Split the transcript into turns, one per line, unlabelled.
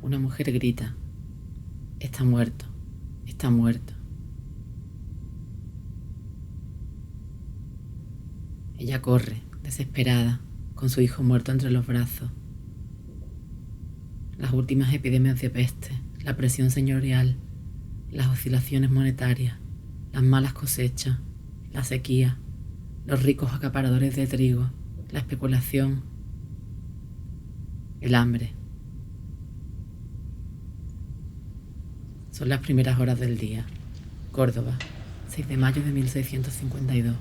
Una mujer grita: está muerto, está muerto. Ella corre, desesperada, con su hijo muerto entre los brazos. Las últimas epidemias de peste, la presión señorial, las oscilaciones monetarias, las malas cosechas, la sequía, los ricos acaparadores de trigo, la especulación, el hambre. Son las primeras horas del día. Córdoba, 6 de mayo de 1652.